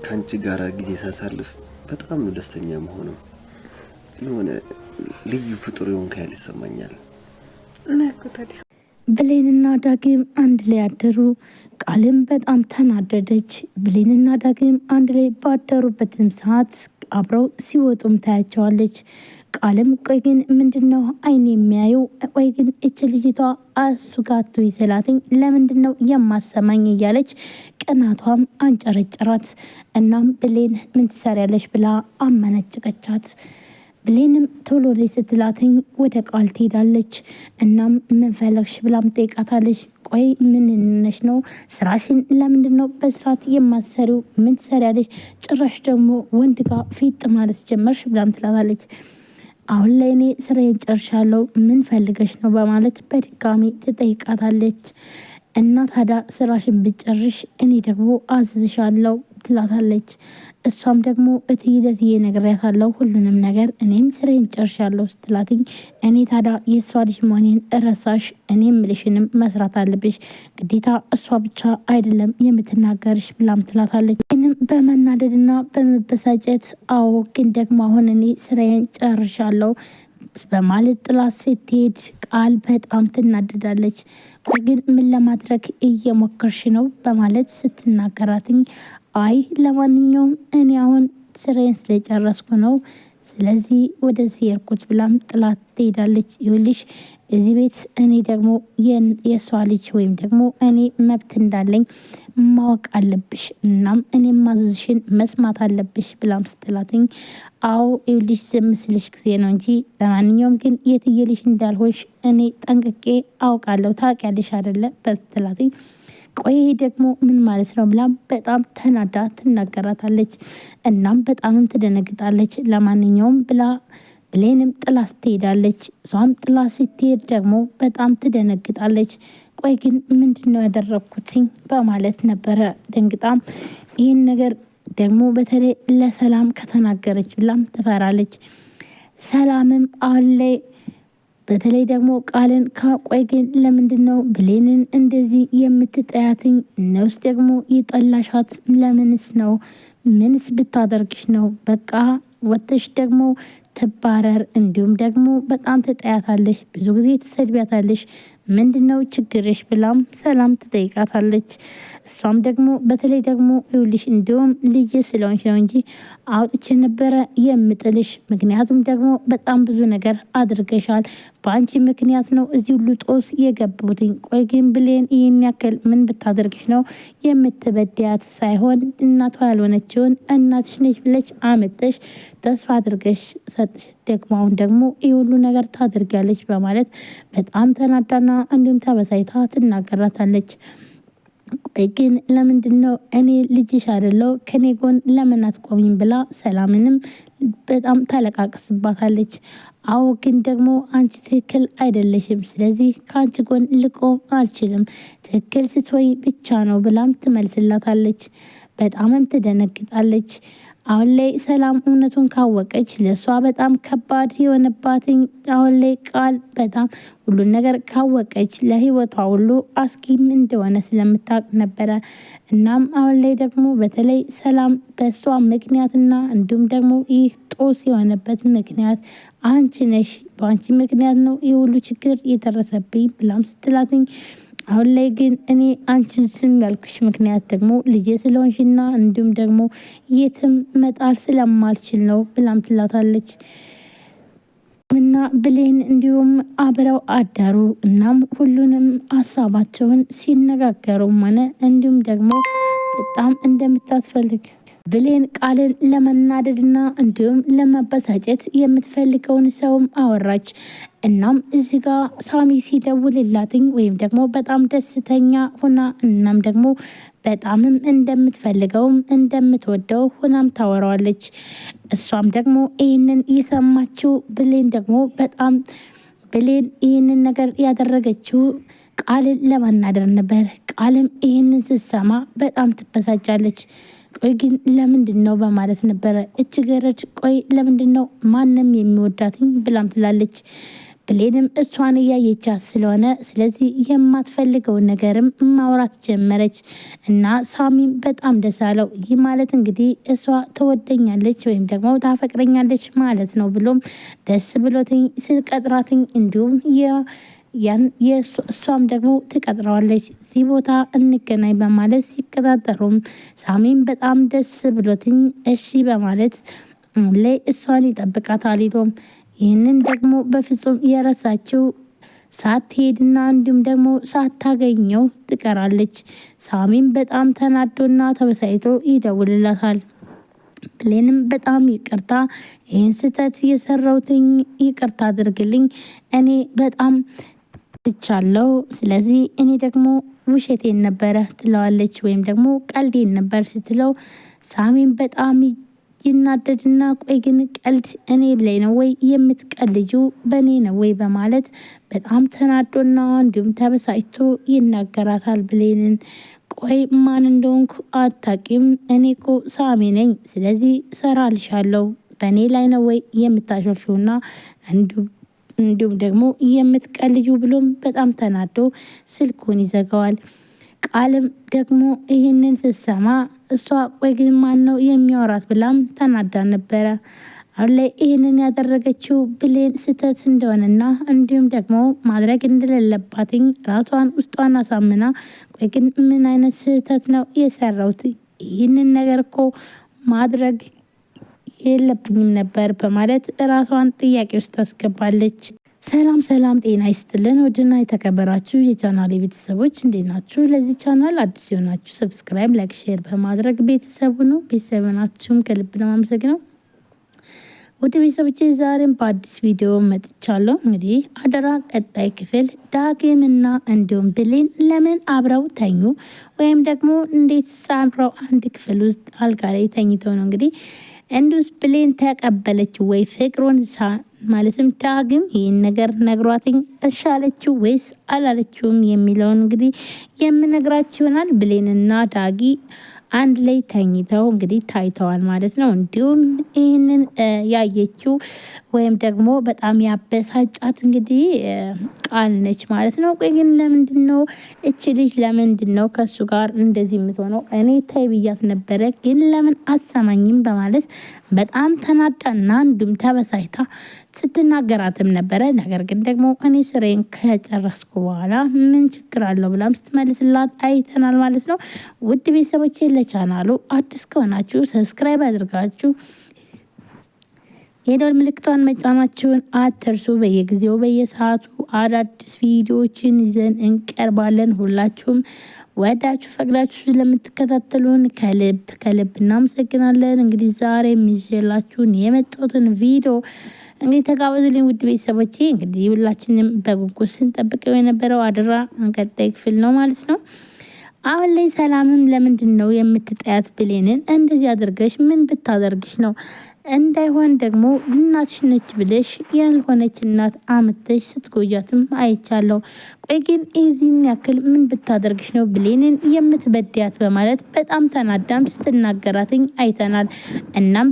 ካንቺ ጋር ጊዜ ሳሳልፍ በጣም ነው ደስተኛ መሆነው። የሆነ ልዩ ፍጡር የሆንክ ያህል ይሰማኛል። ብሌንና ዳግም አንድ ላይ አደሩ። ቃልም በጣም ተናደደች። ብሌንና ዳግም አንድ ላይ ባደሩበትም ሰዓት አብረው ሲወጡም ታያቸዋለች። ቃልም ቆይ ግን ምንድነው አይን የሚያየው? ቆይ ግን እች ልጅቷ አሱጋቱ ይሰላትኝ ለምንድነው የማሰማኝ? እያለች ቅናቷም አንጨረጨራት። እናም ብሌን ምን ትሰሪያለች ብላ አመነጭቀቻት። ብሌንም ቶሎ ላይ ስትላትኝ ወደ ቃል ትሄዳለች። እናም ምን ፈለግሽ ብላም ጠይቃታለች። ቆይ ምን ነሽ ነው? ስራሽን ለምንድን ነው በስርዓት የማሰሪው? ምን ትሰሪያለሽ? ጭራሽ ደግሞ ወንድ ጋር ፊት ማለት ጀመርሽ ብላም ትላታለች። አሁን ላይ እኔ ስራዬን ጨርሻለሁ፣ ምን ፈልገሽ ነው በማለት በድጋሚ ትጠይቃታለች። እና ታዲያ ስራሽን ብጨርሽ እኔ ደግሞ አዝዝሻለሁ ትላታለች። እሷም ደግሞ እትይለትዬ ነግሬያታለሁ ሁሉንም ነገር፣ እኔም ስራዬን ጨርሻለሁ ስትላትኝ እኔ ታዲያ የእሷ ልጅ መሆኔን እረሳሽ? እኔም ምልሽንም መስራት አለብሽ፣ ግዴታ እሷ ብቻ አይደለም የምትናገርሽ ብላም ትላታለች። ይህንም በመናደድና በመበሳጨት አዎ ግን ደግሞ አሁን እኔ ስራዬን ጨርሻለሁ በማለት ጥላት ስትሄድ ቃል በጣም ትናደዳለች። ግን ምን ለማድረግ እየሞከርሽ ነው በማለት ስትናገራትኝ አይ ለማንኛውም እኔ አሁን ስራዬን ስለጨረስኩ ነው፣ ስለዚህ ወደዚህ የርኩት ብላም ጥላት ትሄዳለች። ይኸውልሽ እዚህ ቤት እኔ ደግሞ የእሷ ልጅ ወይም ደግሞ እኔ መብት እንዳለኝ ማወቅ አለብሽ፣ እናም እኔም ማዘዝሽን መስማት አለብሽ ብላም ስትላትኝ አዎ ይኸውልሽ ዝም ስልሽ ጊዜ ነው እንጂ ለማንኛውም ግን የትየልሽ እንዳልሆንሽ እኔ ጠንቅቄ አውቃለሁ፣ ታውቂያለሽ አይደለ በስትላትኝ ቆይ ደግሞ ምን ማለት ነው ብላ በጣም ተናዳ ትናገራታለች። እናም በጣምም ትደነግጣለች። ለማንኛውም ብላ ብሌንም ጥላ ስትሄዳለች። እሷም ጥላ ስትሄድ ደግሞ በጣም ትደነግጣለች። ቆይ ግን ምንድነው ያደረግኩትኝ በማለት ነበረ ደንግጣም ይህን ነገር ደግሞ በተለይ ለሰላም ከተናገረች ብላም ትፈራለች። ሰላምም አሁን ላይ በተለይ ደግሞ ቃልን ከቆይ ግን ለምንድን ነው ብሌንን እንደዚህ የምትጠያትኝ? ነውስ ደግሞ የጠላሻት ለምንስ ነው? ምንስ ብታደርግሽ ነው? በቃ ወጥሽ ደግሞ ትባረር፣ እንዲሁም ደግሞ በጣም ትጠያታለሽ፣ ብዙ ጊዜ ትሰድቢያታለሽ፣ ምንድነው ችግርሽ ብላም ሰላም ትጠይቃታለች። እሷም ደግሞ በተለይ ደግሞ ይኸውልሽ እንዲሁም ልጅ ስለሆንሽ ነው እንጂ አውጥቼ ነበረ የምጥልሽ፣ ምክንያቱም ደግሞ በጣም ብዙ ነገር አድርገሻል፣ በአንቺ ምክንያት ነው እዚህ ሁሉ ጦስ የገቡትኝ። ቆይ ግን ብሌን ይህን ያክል ምን ብታደርግሽ ነው የምትበድያት? ሳይሆን እናቷ ያልሆነችውን እናትሽ ነች ብለሽ አመጠሽ ተስፋ አድርገሽ ሰጥሽ፣ ደግሞ አሁን ደግሞ ይህ ሁሉ ነገር ታደርጊያለች በማለት በጣም ተናዳና እንዲሁም ተበሳይታ ትናገራታለች። ቆይ ግን ለምንድን ነው እኔ ልጅሽ አይደለው ከኔ ጎን ለምን አትቆሚም ብላ ሰላምንም በጣም ታለቃቅስባታለች። አዎ ግን ደግሞ አንቺ ትክክል አይደለሽም፣ ስለዚህ ከአንቺ ጎን ልቆም አልችልም፣ ትክክል ስትሆይ ብቻ ነው ብላም ትመልስላታለች። በጣምም ትደነግጣለች። አሁን ላይ ሰላም እውነቱን ካወቀች ለእሷ በጣም ከባድ የሆነባትኝ አሁን ላይ ቃል በጣም ሁሉን ነገር ካወቀች ለህይወቷ ሁሉ አስጊም እንደሆነ ስለምታውቅ ነበረ። እናም አሁን ላይ ደግሞ በተለይ ሰላም በእሷ ምክንያትና እንዲሁም ደግሞ ይህ ጦስ የሆነበት ምክንያት አንቺ ነሽ፣ በአንቺ ምክንያት ነው ይህ ሁሉ ችግር የደረሰብኝ ብላም ስትላትኝ አሁን ላይ ግን እኔ አንቺን ስም ያልኩሽ ምክንያት ደግሞ ልጄ ስለሆንሽና እንዲሁም ደግሞ የትም መጣል ስለማልችል ነው ብላም ትላታለች። እና ብሌን እንዲሁም አብረው አደሩ። እናም ሁሉንም ሀሳባቸውን ሲነጋገሩም ሆነ እንዲሁም ደግሞ በጣም እንደምታስፈልግ ብሌን ቃልን ለመናደድና እንዲሁም ለመበሳጨት የምትፈልገውን ሰውም አወራች። እናም እዚህ ጋር ሳሚ ሲደውልላትኝ ወይም ደግሞ በጣም ደስተኛ ሆና እናም ደግሞ በጣምም እንደምትፈልገውም እንደምትወደው ሆናም ታወራዋለች። እሷም ደግሞ ይህንን የሰማችው ብሌን ደግሞ በጣም ብሌን ይህንን ነገር ያደረገችው ቃልን ለማናደር ነበር። ቃልም ይህንን ስትሰማ በጣም ትበሳጫለች። ቆይ ግን ለምንድን ነው በማለት ነበረ እች ገረድ ቆይ ለምንድን ነው ማንም የሚወዳትኝ ብላም ትላለች። ብሌንም እሷን እያየቻት ስለሆነ ስለዚህ የማትፈልገውን ነገርም ማውራት ጀመረች እና ሳሚም በጣም ደስ አለው። ይህ ማለት እንግዲህ እሷ ትወደኛለች ወይም ደግሞ ታፈቅረኛለች ማለት ነው ብሎም ደስ ብሎትኝ ስቀጥራትኝ እንዲሁም እሷም ደግሞ ትቀጥረዋለች። እዚህ ቦታ እንገናኝ በማለት ሲቀጣጠሩም ሳሚም በጣም ደስ ብሎትኝ እሺ በማለት ላይ እሷን ይጠብቃታል። ሄዶም ይህንን ደግሞ በፍጹም የረሳችው ሳትሄድና እንዲሁም ደግሞ ሳታገኘው ትቀራለች። ሳሚም በጣም ተናዶና ተበሳይቶ ይደውልላታል። ብሌንም በጣም ይቅርታ፣ ይህን ስህተት የሰራሁትኝ ይቅርታ አድርግልኝ፣ እኔ በጣም ብቻለው፣ ስለዚህ እኔ ደግሞ ውሸቴን ነበረ ትለዋለች። ወይም ደግሞ ቀልዴን ነበር ስትለው ሳሚም በጣም ይናደድና ቆይ ግን ቀልድ እኔ ላይ ነው ወይ የምትቀልጁ በእኔ ነው ወይ በማለት በጣም ተናዶና እንዲሁም ተበሳጭቶ ይናገራታል ብሌንን። ቆይ ማን እንደሆንኩ አታቂም? እኔ እኮ ሳሚ ነኝ፣ ስለዚህ ሰራልሻለሁ፣ በእኔ ላይ ነው ወይ የምታሾፊውና እንዲሁም ደግሞ የምትቀልጁ ብሎም በጣም ተናዶ ስልኩን ይዘጋዋል። ቃልም ደግሞ ይህንን ስትሰማ እሷ ቆይ ግን ማን ነው የሚያወራት ብላም ተናዳ ነበረ። አሁን ላይ ይህንን ያደረገችው ብሌን ስህተት እንደሆነና እንዲሁም ደግሞ ማድረግ እንደሌለባትኝ ራሷን ውስጧን አሳምና ቆይ ግን ምን አይነት ስህተት ነው የሰራሁት? ይህንን ነገር እኮ ማድረግ የለብኝም ነበር በማለት ራሷን ጥያቄ ውስጥ ታስገባለች። ሰላም ሰላም፣ ጤና ይስጥልን ውድና የተከበራችሁ የቻናል ቤተሰቦች እንዴት ናችሁ? ለዚህ ቻናል አዲስ የሆናችሁ ሰብስክራይብ፣ ላይክ፣ ሼር በማድረግ ቤተሰቡ ነው። ቤተሰብ ናችሁም ከልብ ነው አመሰግነው። ውድ ቤተሰቦቼ ዛሬም በአዲስ ቪዲዮ መጥቻለሁ። እንግዲህ አደራ ቀጣይ ክፍል ዳግምና እንዲሁም ብሌን ለምን አብረው ተኙ ወይም ደግሞ እንዴት አብረው አንድ ክፍል ውስጥ አልጋ ላይ ተኝተው ነው እንግዲህ እንዱስ ብሌን ተቀበለች ወይ ፍቅሩን ማለትም ዳግም ይህን ነገር ነግሯትኝ እሻለችው ወይስ አላለችውም የሚለውን እንግዲህ የምነግራችሁ ይሆናል። ብሌንና ዳጊ አንድ ላይ ተኝተው እንግዲህ ታይተዋል ማለት ነው። እንዲሁም ይህንን ያየችው ወይም ደግሞ በጣም ያበሳጫት እንግዲህ ቃል ነች ማለት ነው። ቆይ ግን ለምንድን ነው እች ልጅ ለምንድን ነው ከሱ ጋር እንደዚህ የምትሆነው? እኔ ታይ ብያት ነበረ ግን ለምን አሰማኝም በማለት በጣም ተናዳና እንዲሁም ተበሳጭታ ስትናገራትም ነበረ። ነገር ግን ደግሞ እኔ ስሬን ከጨረስኩ በኋላ ምን ችግር አለው ብላም ስትመልስላት አይተናል ማለት ነው። ውድ ቤተሰቦቼ ለቻናሉ አዲስ ከሆናችሁ ሰብስክራይብ አድርጋችሁ የደወል ምልክቷን መጫናችሁን አትርሱ። በየጊዜው በየሰዓቱ አዳዲስ ቪዲዮዎችን ይዘን እንቀርባለን። ሁላችሁም ወዳችሁ ፈቅዳችሁ ስለምትከታተሉን ከልብ እናመሰግናለን። እንግዲህ ዛሬ የሚይዤላችሁን የመጣሁትን ቪዲዮ እንግዲህ ተጋበዙልኝ ውድ ቤተሰቦቼ። እንግዲህ ሁላችንም በጉጉት ስንጠብቀው የነበረው አደራ ቀጣይ ክፍል ነው ማለት ነው። አሁን ላይ ሰላምም ለምንድን ነው የምትጠያት ብሌንን? እንደዚህ አድርገሽ ምን ብታደርግሽ ነው? እንዳይሆን ደግሞ እናትሽ ነች ብለሽ ያልሆነች እናት አምተሽ ስትጎጃትም አይቻለሁ። ቆይ ግን እዚህን ያክል ምን ብታደርግሽ ነው ብሌንን የምትበድያት? በማለት በጣም ተናዳም ስትናገራትኝ አይተናል። እናም